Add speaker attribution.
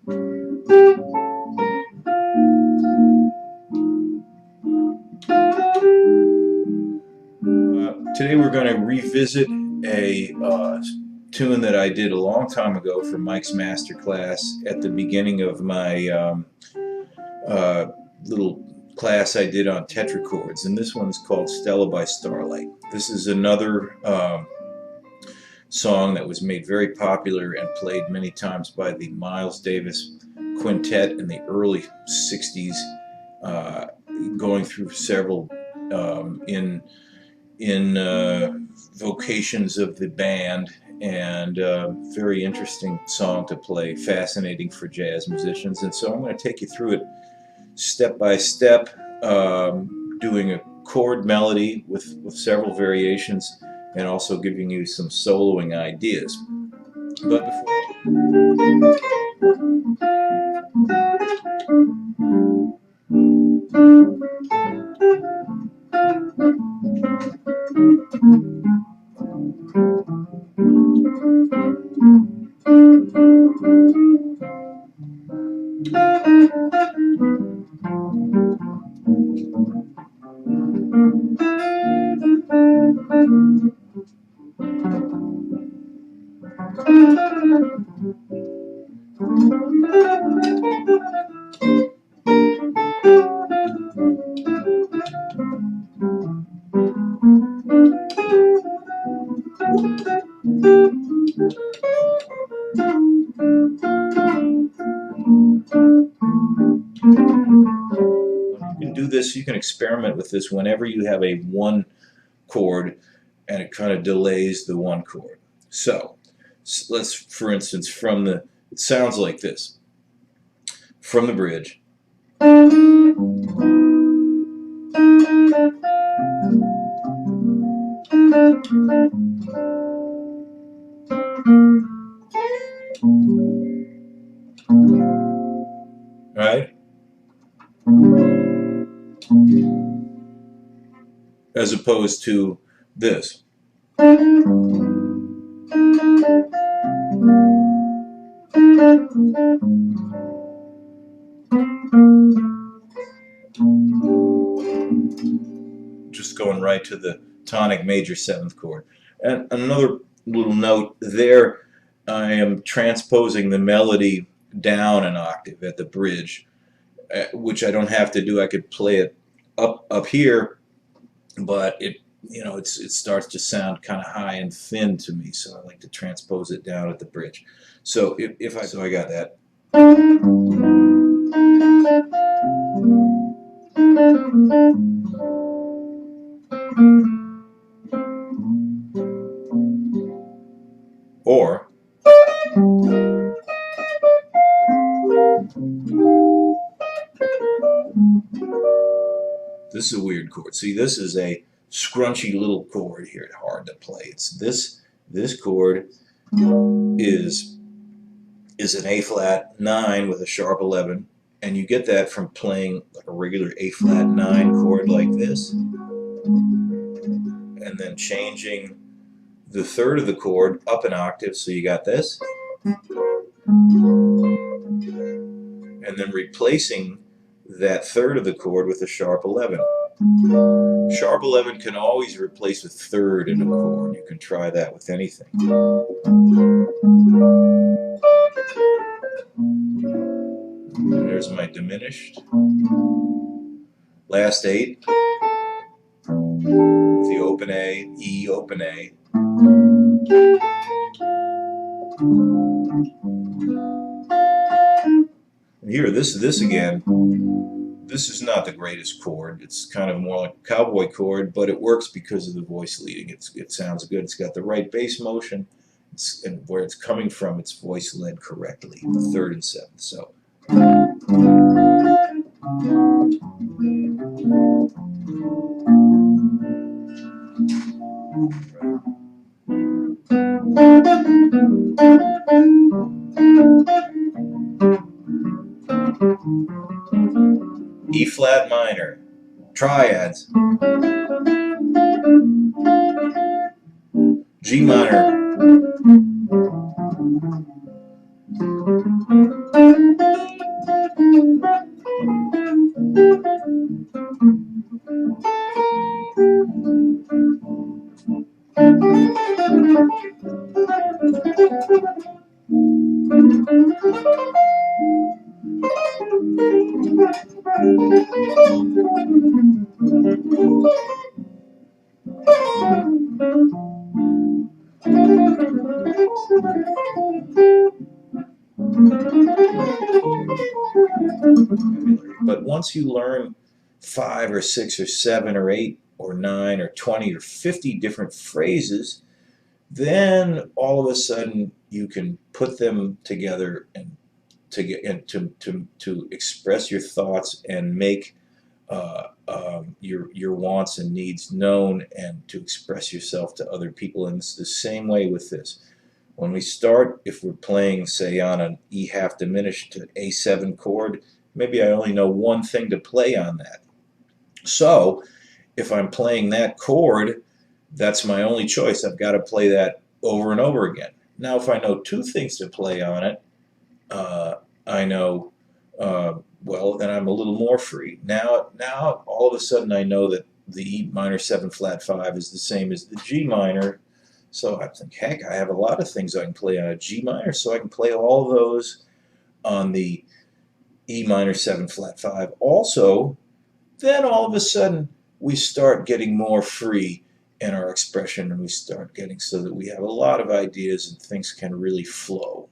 Speaker 1: Today we're going to revisit a tune that I did a long time ago for Mike's Masterclass at the beginning of my little class I did on tetrachords, and this one's called Stella by Starlight. This is another song that was made very popular and played many times by the Miles Davis Quintet in the early 60s, going through several in vocations of the band, and very interesting song to play, fascinating for jazz musicians. And so I'm going to take you through it step by step, doing a chord melody with several variations, and also giving you some soloing ideas. But you can experiment with this whenever you have a one chord and it kind of delays the one chord. So let's, for instance, it sounds like this from the bridge. Right? As opposed to this. Just going right to the tonic major seventh chord. And another little note there, I am transposing the melody down an octave at the bridge, which I don't have to do. I could play it up here, but it starts to sound kind of high and thin to me, so I like to transpose it down at the bridge. So so I got that. Or this is a weird chord. See, this is a scrunchy little chord here, hard to play. It's this chord is an A flat 9 with a sharp 11, and you get that from playing like a regular A flat 9 chord like this, and then changing the third of the chord up an octave, so you got this, and then replacing that third of the chord with a sharp 11. Sharp 11 can always replace a third in a chord. You can try that with anything. And there's my diminished. Last 8. With the open A, E, open A. And here, this again, this is not the greatest chord. It's kind of more like a cowboy chord, but it works because of the voice leading. It sounds good. It's got the right bass motion, and where it's coming from, it's voice led correctly, the third and seventh. So. E flat minor, triads, G minor, But once you learn 5 or 6 or 7 or 8 or 9 or 20 or 50 different phrases, then all of a sudden you can put them together and to express your thoughts and make your wants and needs known, and to express yourself to other people. And it's the same way with this. When we start, if we're playing, say, on an E half diminished to A7 chord, maybe I only know one thing to play on that. So if I'm playing that chord, that's my only choice. I've got to play that over and over again. Now, if I know two things to play on it, I know, well, then I'm a little more free. Now, all of a sudden, I know that the E minor 7 flat 5 is the same as the G minor. So I think, heck, I have a lot of things I can play on a G minor, so I can play all those on the E minor 7 flat 5 also. Then all of a sudden, we start getting more free in our expression, and we start getting so that we have a lot of ideas and things can really flow.